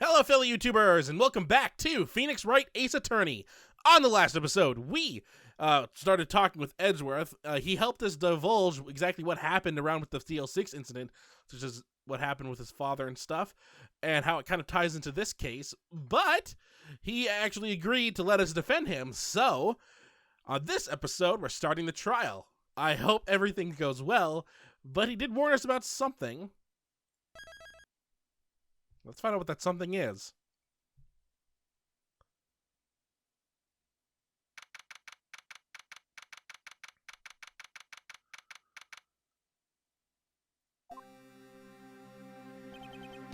Hello, fellow YouTubers, and welcome back to Phoenix Wright Ace Attorney. On the last episode, we started talking with Edgeworth. He helped us divulge exactly what happened around with the DL6 incident, which is what happened with his father and stuff, and how it kind of ties into this case. But he actually agreed to let us defend him, so on this episode, we're starting the trial. I hope everything goes well, but he did warn us about something. Let's find out what that something is.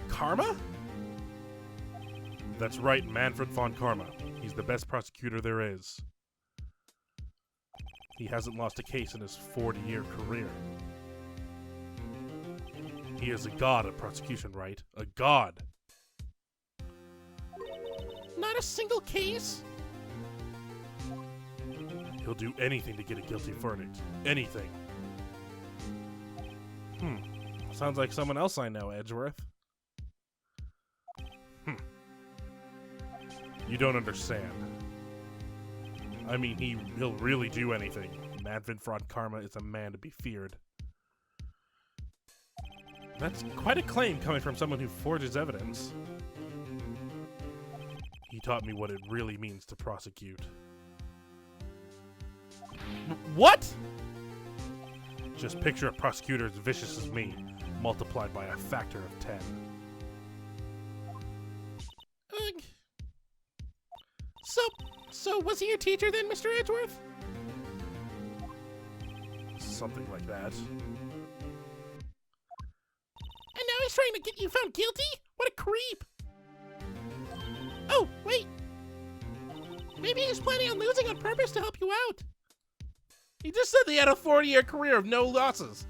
Karma? That's right, Manfred von Karma. He's the best prosecutor there is. He hasn't lost a case in his 40-year career. He is a god of prosecution, right? A god. Not a single case? He'll do anything to get a guilty verdict. Anything. Sounds like someone else I know, Edgeworth. You don't understand. I mean, he'll really do anything. Manfred von Karma is a man to be feared. That's quite a claim coming from someone who forges evidence. He taught me what it really means to prosecute. What? Just picture a prosecutor as vicious as me, multiplied by a factor of 10. So was he your teacher then, Mr. Edgeworth? Something like that. And now he's trying to get you found guilty? What a creep! Oh, wait. Maybe he's planning on losing on purpose to help you out. He just said he had a 40-year career of no losses.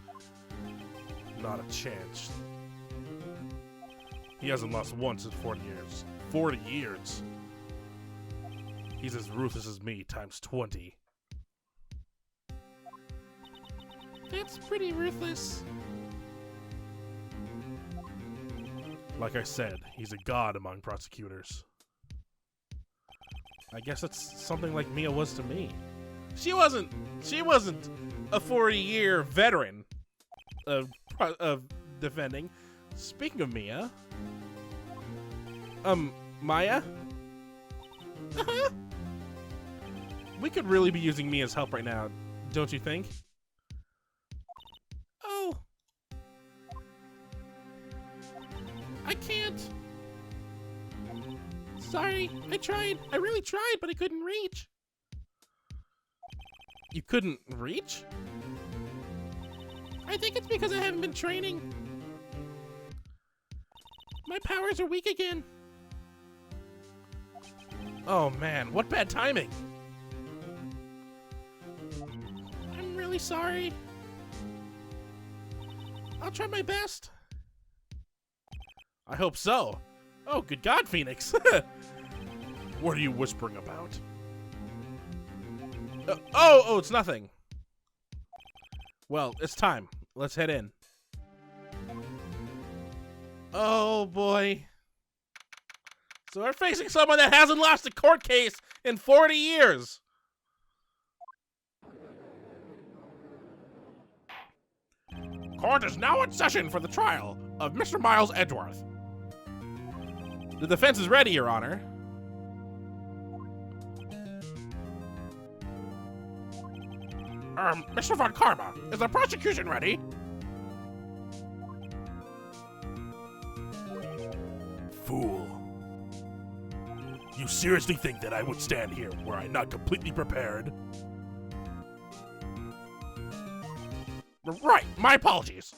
Not a chance. He hasn't lost once in 40 years. 40 years! He's as ruthless as me, times 20. That's pretty ruthless. Like I said, he's a god among prosecutors. I guess it's something like Mia was to me. She wasn't a 40-year veteran of defending. Speaking of Mia, Maya? Uh-huh. We could really be using Mia's help right now, don't you think? Oh. I can't. Sorry, I tried. I really tried, but I couldn't reach. You couldn't reach? I think it's because I haven't been training. My powers are weak again. Oh man, what bad timing. I'm really sorry. I'll try my best. I hope so. Oh, good God, Phoenix. What are you whispering about? Oh, it's nothing. Well, it's time. Let's head in. Oh, boy. So we're facing someone that hasn't lost a court case in 40 years. Court is now in session for the trial of Mr. Miles Edgeworth. The defense is ready, Your Honor. Mr. von Karma, is the prosecution ready? Fool. You seriously think that I would stand here were I not completely prepared? Right, my apologies.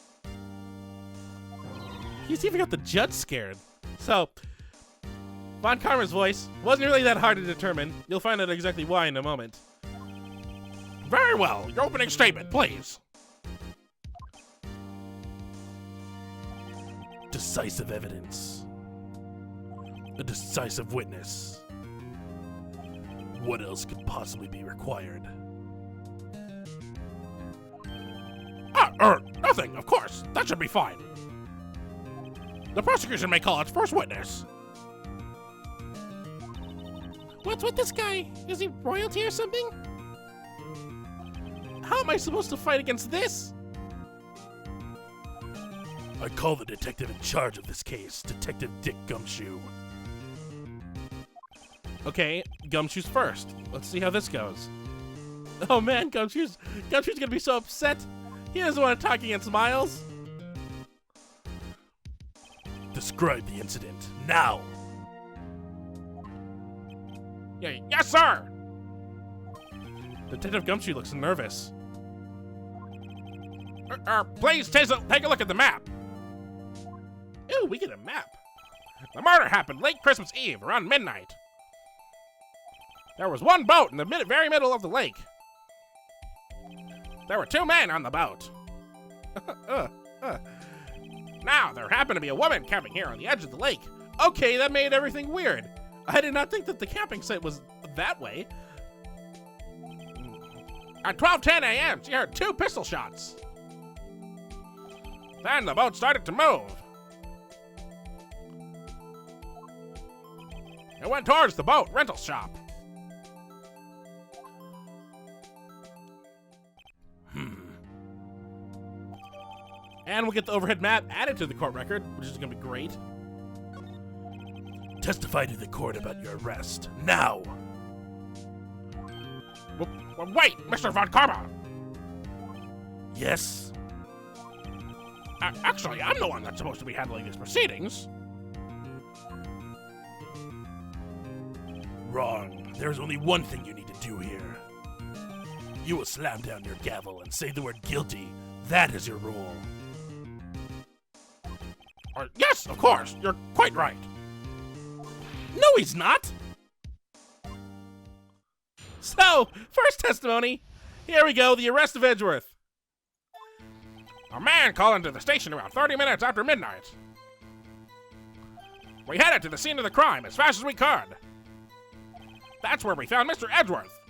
He's even got the judge scared. So, Von Karma's voice wasn't really that hard to determine. You'll find out exactly why in a moment. Very well, your opening statement, please. Decisive evidence. A decisive witness. What else could possibly be required? Nothing, of course. That should be fine. The prosecution may call its first witness. What's with this guy? Is he royalty or something? How am I supposed to fight against this? I call the detective in charge of this case, Detective Dick Gumshoe. Okay, Gumshoe's first. Let's see how this goes. Oh man, Gumshoe's gonna be so upset. He doesn't want to talk against Miles. Describe the incident, now! Yeah, yes, sir! Detective Gumshoe looks nervous. Please take a look at the map. Ooh, we get a map. The murder happened late Christmas Eve, around midnight. There was one boat in the very middle of the lake. There were 2 men on the boat. Now, there happened to be a woman camping here on the edge of the lake. Okay, that made everything weird. I did not think that the camping site was that way. At 12:10 a.m., she heard 2 pistol shots. Then the boat started to move. It went towards the boat rental shop. And we'll get the overhead map added to the court record, which is going to be great. Testify to the court about your arrest, now! Wait, Mr. Von Karma! Yes? Actually, I'm the one that's supposed to be handling these proceedings. Wrong. There's only one thing you need to do here. You will slam down your gavel and say the word guilty. That is your rule. Yes, of course. You're quite right. No, he's not. So, first testimony. Here we go, the arrest of Edgeworth. A man called into the station around 30 minutes after midnight. We headed to the scene of the crime as fast as we could. That's where we found Mr. Edgeworth.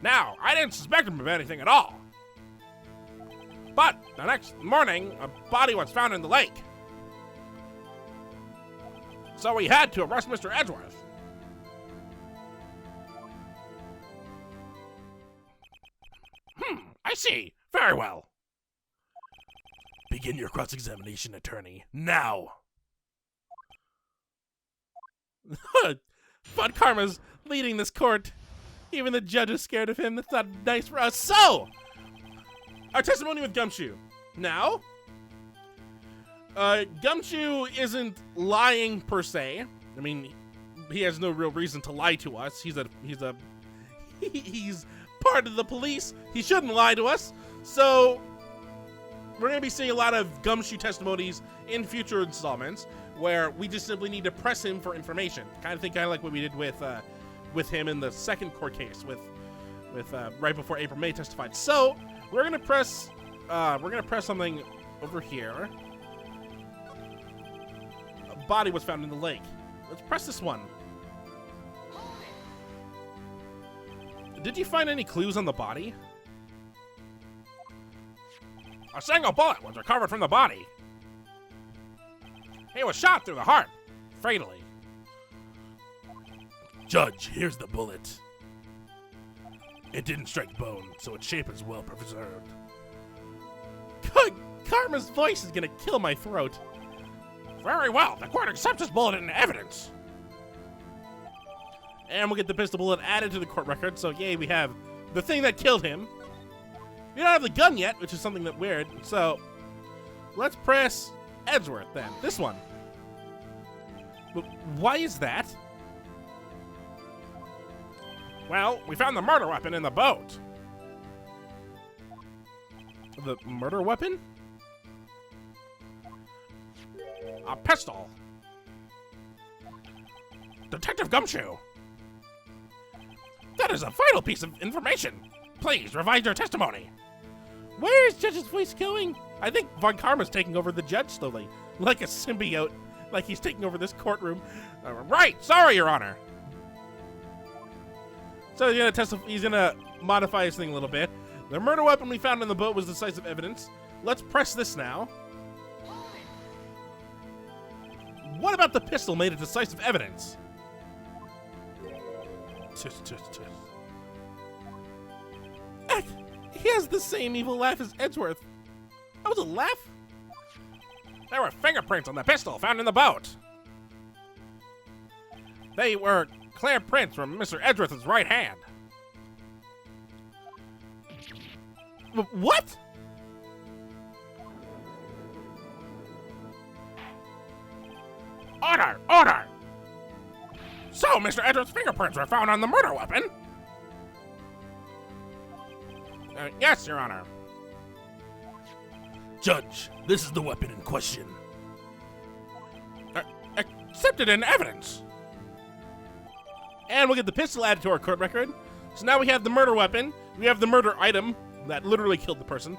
Now, I didn't suspect him of anything at all. But the next morning, a body was found in the lake. So we had to arrest Mr. Edgeworth. I see. Very well. Begin your cross-examination, attorney. Now! Von Karma's leading this court. Even the judge is scared of him. That's not nice for us. So, our testimony with Gumshoe. Now, Gumshoe isn't lying per se. I mean, he has no real reason to lie to us. He's part of the police. He shouldn't lie to us. So, we're going to be seeing a lot of Gumshoe testimonies in future installments where we just simply need to press him for information. Kind of like what we did with him in the second court case with right before April May testified. So, we're going to press something over here. A body was found in the lake. Let's press this one. Did you find any clues on the body? A single bullet was recovered from the body. He was shot through the heart, fatally. Judge, here's the bullet. It didn't strike bone, so its shape is well preserved. Karma's voice is gonna kill my throat. Very well, the court accepts this bullet into evidence. And we'll get the pistol bullet added to the court record, so yay, we have the thing that killed him. We don't have the gun yet, which is something that's weird, so let's press Edgeworth then. This one. But why is that? Well, we found the murder weapon in the boat. The murder weapon? A pistol. Detective Gumshoe. That is a vital piece of information. Please revise your testimony. Where is Judge's voice going? I think Von Karma's taking over the judge slowly, like a symbiote, like he's taking over this courtroom. Right, sorry, Your Honor. So he's gonna modify his thing a little bit. The murder weapon we found in the boat was decisive evidence. Let's press this now. What about the pistol made it decisive evidence? He has the same evil laugh as Edgeworth. That was a laugh? There were fingerprints on the pistol found in the boat. They were clear prints from Mr. Edgeworth's right hand. What? Order! Order! So, Mr. Edgeworth's fingerprints were found on the murder weapon? Yes, Your Honor. Judge, this is the weapon in question. Accepted in evidence. And we'll get the pistol added to our court record. So now we have the murder weapon. We have the murder item that literally killed the person.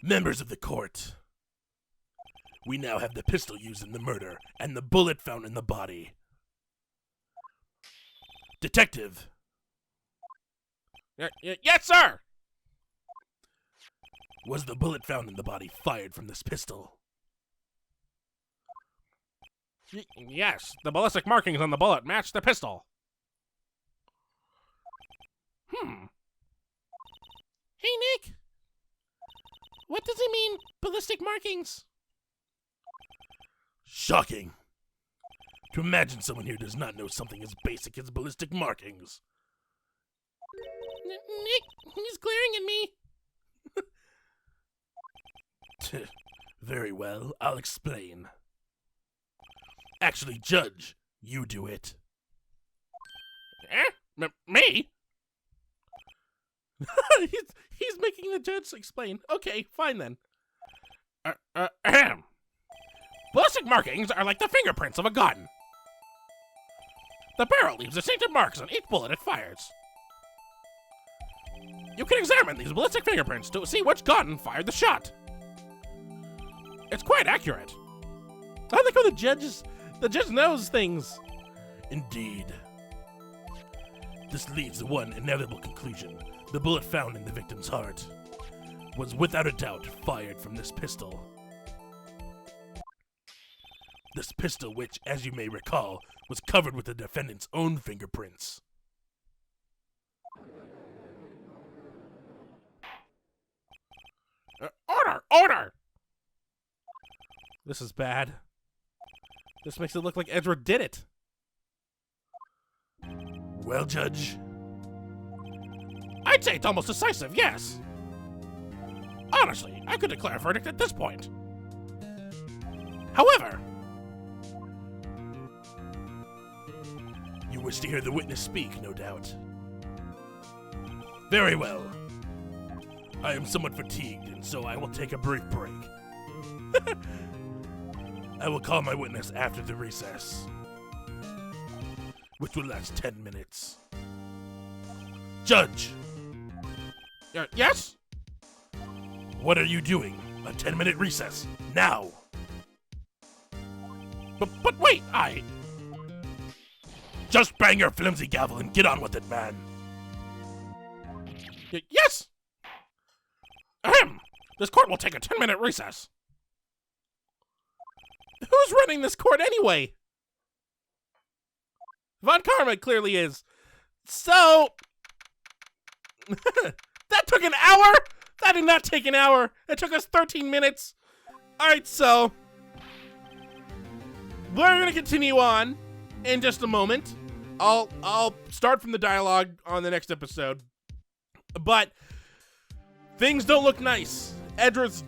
Members of the court, we now have the pistol used in the murder and the bullet found in the body. Detective. Yes, sir! Was the bullet found in the body fired from this pistol? Yes, the ballistic markings on the bullet match the pistol. Hey, Nick. What does he mean, ballistic markings? Shocking. To imagine someone here does not know something as basic as ballistic markings. Nick, he's glaring at me. Very well, I'll explain. Actually, Judge, you do it. Me? he's making the judge explain. Okay, fine then. Ballistic markings are like the fingerprints of a gun. The barrel leaves distinctive marks on each bullet it fires. You can examine these ballistic fingerprints to see which gun fired the shot. It's quite accurate. I like how the judge knows things. Indeed. This leads to one inevitable conclusion. The bullet found in the victim's heart was without a doubt fired from this pistol. This pistol, which, as you may recall, was covered with the defendant's own fingerprints. Order! Order! This is bad. This makes it look like Edward did it. Well, Judge, I'd say it's almost decisive, yes. Honestly, I could declare a verdict at this point. However, you wish to hear the witness speak, no doubt. Very well. I am somewhat fatigued, and so I will take a brief break. I will call my witness after the recess, which will last 10 minutes. Judge! Yes? What are you doing? A 10-minute recess, now! But wait, Just bang your flimsy gavel and get on with it, man. Yes! Ahem! This court will take a 10-minute recess. Who's running this court anyway? Von Karma clearly is. So... that took an hour? That did not take an hour. It took us 13 minutes. Alright, so... we're gonna continue on in just a moment. I'll start from the dialogue on the next episode. But... things don't look nice. Edward's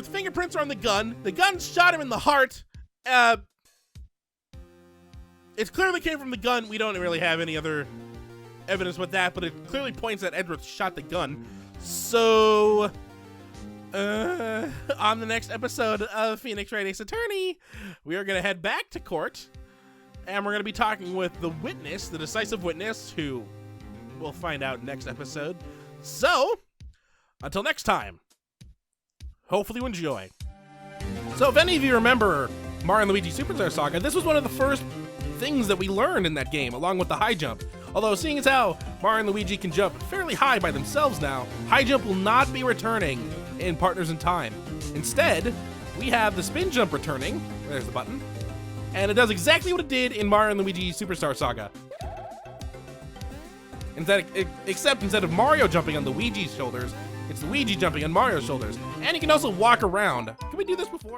fingerprints are on the gun. The gun shot him in the heart. It clearly came from the gun. We don't really have any other evidence with that, but it clearly points that Edward shot the gun. So, on the next episode of Phoenix Wright Ace Attorney, we are going to head back to court, and we're going to be talking with the witness, the decisive witness, who we'll find out next episode. So, until next time, hopefully you enjoy. So if any of you remember Mario and Luigi Superstar Saga, this was one of the first things that we learned in that game, along with the high jump. Although, seeing as how Mario and Luigi can jump fairly high by themselves now, high jump will not be returning in Partners in Time. Instead, we have the spin jump returning. There's the button. And it does exactly what it did in Mario and Luigi Superstar Saga. Except instead of Mario jumping on Luigi's shoulders, it's Luigi jumping on Mario's shoulders. And he can also walk around. Can we do this before?